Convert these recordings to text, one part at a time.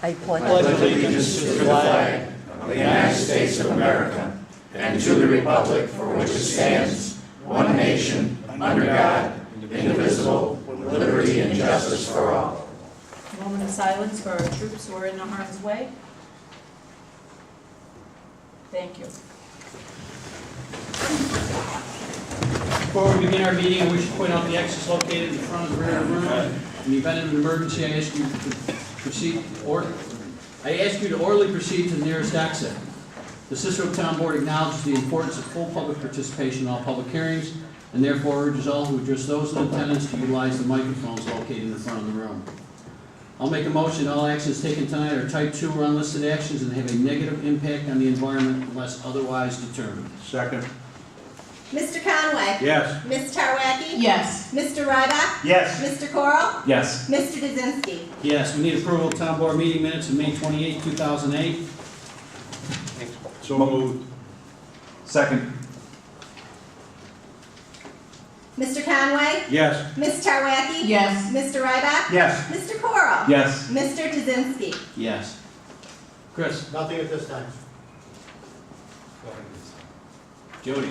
I pledge allegiance to the flag of the United States of America and to the republic for which it stands, one nation, under God, indivisible, with liberty and justice for all. A moment of silence for our troops who are in harm's way. Thank you. Before we begin our meeting, I wish to point out the exits located in the front of the rear of the room. In the event of an emergency, I ask you to orderly proceed to the nearest exit. The Cicero Town Board acknowledges the importance of full public participation in all public hearings, and therefore urges all who address those in attendance to utilize the microphones located in the front of the room. I'll make a motion that all actions taken tonight are type 2 or unlisted actions and have a negative impact on the environment unless otherwise determined. Second. Mr. Conway? Yes. Ms. Tarwacki? Yes. Mr. Ryback? Yes. Mr. Coral? Yes. Mr. Dzinski? Yes, we need approval of Town Board meeting minutes of May 28, 2008. So moved. Second. Mr. Conway? Yes. Ms. Tarwacki? Yes. Mr. Ryback? Yes. Mr. Coral? Yes. Mr. Dzinski? Yes. Chris? Nothing at this time. Jody?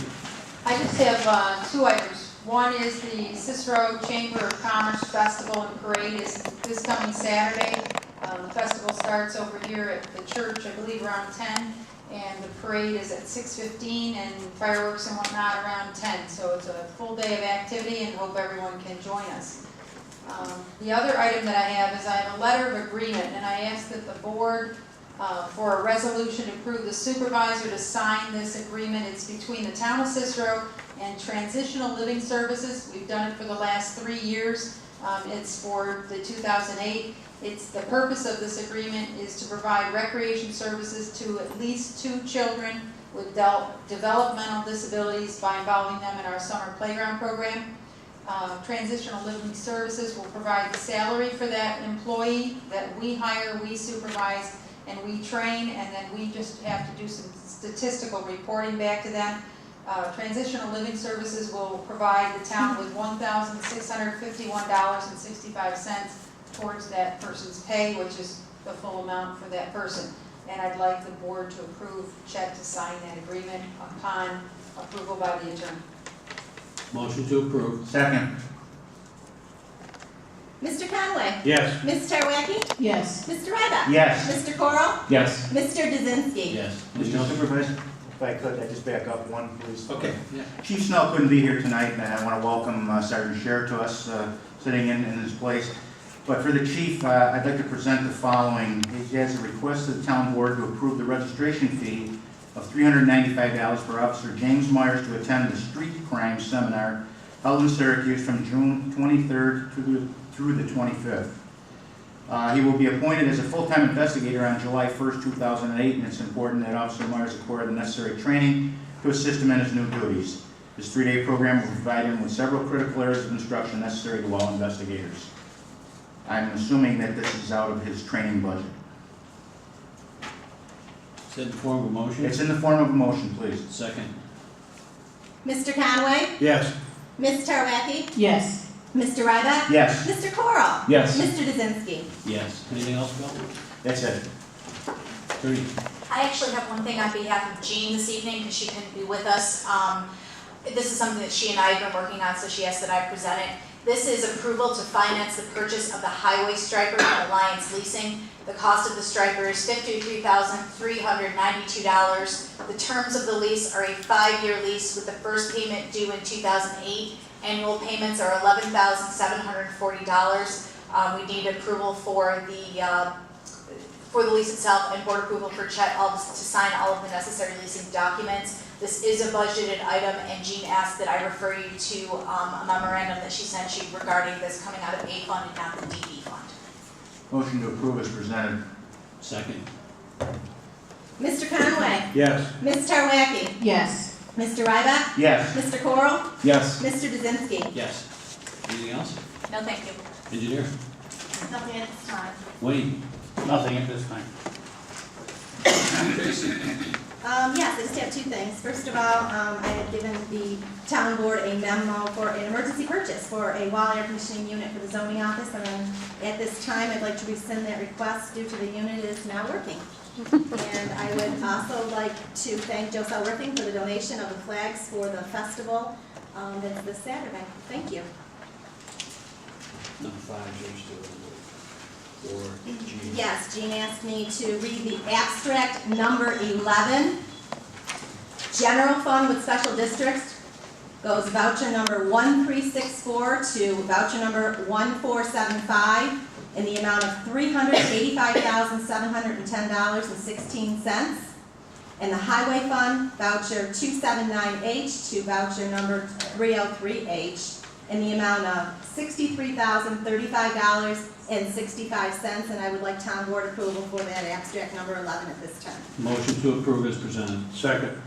I just have two items. One is the Cicero Chamber of Commerce Festival and Parade is this coming Saturday. The festival starts over here at the church, I believe around 10, and the parade is at 6:15, and fireworks and whatnot around 10. So it's a full day of activity, and hope everyone can join us. The other item that I have is I have a letter of agreement, and I ask that the board for a resolution to approve the supervisor to sign this agreement. It's between the town of Cicero and Transitional Living Services. We've done it for the last 3 years. It's for the 2008. The purpose of this agreement is to provide recreation services to at least 2 children with developmental disabilities by involving them in our summer playground program. Transitional Living Services will provide the salary for that employee that we hire, we supervise, and we train, and then we just have to do some statistical reporting back to them. Transitional Living Services will provide the town with $1,651.65 towards that person's pay, which is the full amount for that person. And I'd like the board to approve Chet to sign that agreement upon approval by the attorney. Motion to approve. Second. Mr. Conway? Yes. Ms. Tarwacki? Yes. Mr. Ryback? Yes. Mr. Coral? Yes. Mr. Dzinski? Yes. Mr. Supervisor, if I could, I just back up one, please. Okay. Yeah. Chief Snell couldn't be here tonight, and I want to welcome Sergeant Sher to us, sitting in his place. But for the chief, I'd like to present the following. He has a request of the town board to approve the registration fee of $395 for Officer James Myers to attend the street crime seminar held in Syracuse from June 23rd through the 25th. He will be appointed as a full-time investigator on July 1st, 2008, and it's important that Officer Myers acquire the necessary training to assist him in his new duties. This 3-day program will provide him with several critical areas of instruction necessary to all investigators. I'm assuming that this is out of his training budget. Is that in the form of a motion? It's in the form of a motion, please. Second. Mr. Conway? Yes. Ms. Tarwacki? Yes. Mr. Ryback? Yes. Mr. Coral? Yes. Mr. Dzinski? Yes. Anything else, Bill? That's it. Attorney? I actually have one thing on behalf of Jean this evening because she couldn't be with us. This is something that she and I have been working on, so she asked that I present it. This is approval to finance the purchase of the highway striper from Alliance Leasing. The cost of the striper is $53,392. The terms of the lease are a 5-year lease with the first payment due in 2008. Annual payments are $11,740. We need approval for the lease itself and board approval for Chet to sign all of the necessary leasing documents. This is a budgeted item, and Jean asked that I refer you to a memorandum that she sent you regarding this coming out of A fund and not the DD fund. Motion to approve is presented. Second. Mr. Conway? Yes. Ms. Tarwacki? Yes. Mr. Ryback? Yes. Mr. Coral? Yes. Mr. Dzinski? Yes. Anything else? No, thank you. Engineer? Nothing at this time. Wayne? Nothing at this time. Tracy? Yes, I just have two things. First of all, I had given the town board a memo for an emergency purchase for a wall air conditioning unit for the zoning office, and then at this time, I'd like to rescind that request due to the unit is now working. And I would also like to thank Joe Selworthing for the donation of the flags for the festival that's this Saturday. Thank you. Number 5, yours to, or Jean. Yes, Jean asked me to read the abstract number 11. General fund with special districts goes voucher number 1364 to voucher number 1475 in the amount of $385,710.16. And the highway fund voucher 279H to voucher number 303H in the amount of $63,035.65, and I would like town board approval for that abstract number 11 at this time. Motion to approve as presented. Second.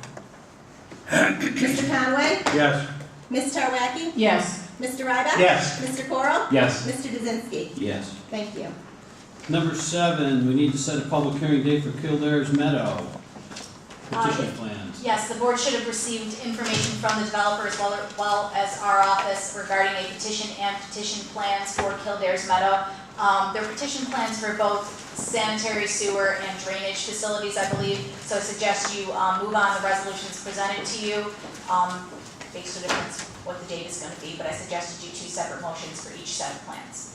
Mr. Conway? Yes. Ms. Tarwacki? Yes. Mr. Ryback? Yes. Mr. Corral? Yes. Mr. Kaczynski? Yes. Thank you. Number 7, we need to set a public hearing date for Kildare's Meadow. Petition plans. Yes, the board should have received information from the developer as well as our office regarding a petition and petition plans for Kildare's Meadow. They're petition plans for both sanitary sewer and drainage facilities, I believe. So I suggest you move on the resolutions presented to you based on what the date is going to be, but I suggest you do 2 separate motions for each set of plans.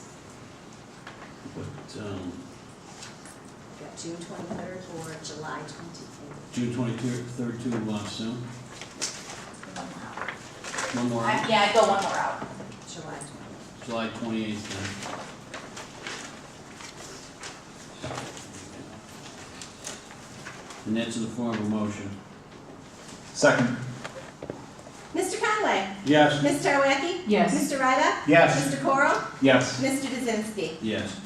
But, Got June 23rd or July 28th? June 23rd to soon. One more. Yeah, I'd go one more out. July 28th. July 28th then. And that's in the form of a motion. Second. Mr. Conway? Yes. Ms. Tarwacki? Yes. Mr. Ryback? Yes. Mr. Corral? Yes. Mr. Kaczynski? Yes.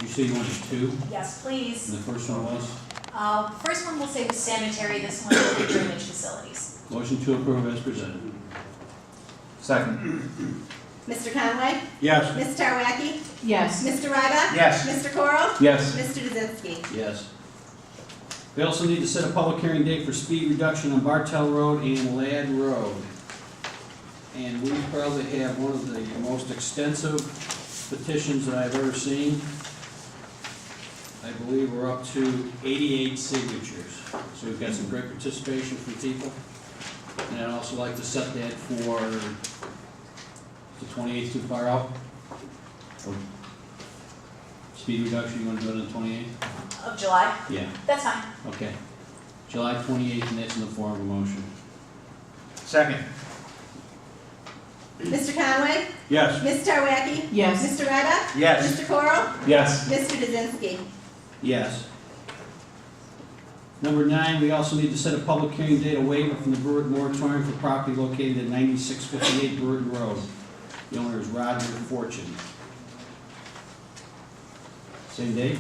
You say you wanted 2, Yes, please. and the first one was? First one will say the sanitary, this one will be drainage facilities. Motion to approve as presented. Second. Mr. Conway? Yes. Ms. Tarwacki? Yes. Mr. Ryback? Yes. Mr. Corral? Yes. Mr. Kaczynski? Yes. We also need to set a public hearing date for speed reduction on Bartell Road and Ladd Road. And we probably have one of the most extensive petitions that I've ever seen. I believe we're up to 88 signatures. So we've got some great participation from people. And I'd also like to set that for the 28th too far out. Or speed reduction, you want to do it on the 28th? Of July? Yeah. That's fine. Okay. July 28th, and that's in the form of a motion. Second. Mr. Conway? Yes. Ms. Tarwacki? Yes. Mr. Ryback? Yes. Mr. Corral? Yes. Mr. Kaczynski? Yes. Number 9, we also need to set a public hearing date, a waiver from the Brewer moratorium for property located at 9658 Brewer Road. The owner is Roger Fortune. Same date?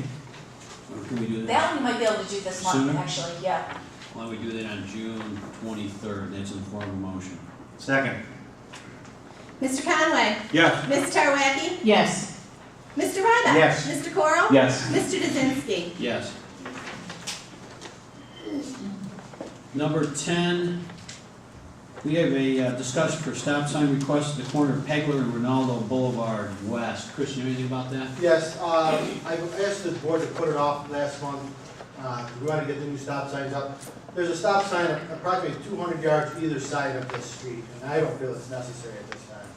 Or can we do that? That one you might be able to do this month, Sooner? actually, yeah. Why don't we do that on June 23rd? That's in the form of a motion. Second. Mr. Conway? Yes. Ms. Tarwacki? Yes. Mr. Ryback? Yes. Mr. Corral? Yes. Mr. Kaczynski? Yes. Number 10, we have a discussion for stop sign request at the corner of Pegler and Ronaldo Boulevard West. Chris, you know anything about that? Yes, I've asked the board to put it off last month. We want to get the new stop signs up. There's a stop sign approximately 200 yards either side of this street, and I don't feel it's necessary at this time.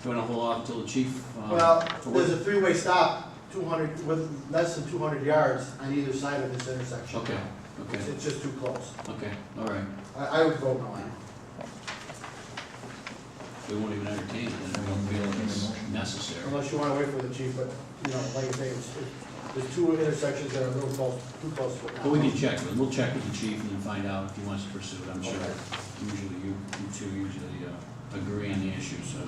Do you want to hold off until the chief? Well, there's a three-way stop, 200, with less than 200 yards on either side of this intersection. Okay, okay, It's just too close. okay, all right. I would vote no. We won't even entertain it, then we don't feel it's necessary. Unless you want to wait for the chief, but, like I say, there's two intersections that are a little close, too close to it now. But we can check with him. We'll check with the chief and then find out if he wants to pursue it. I'm sure usually you two usually agree on the issue, so.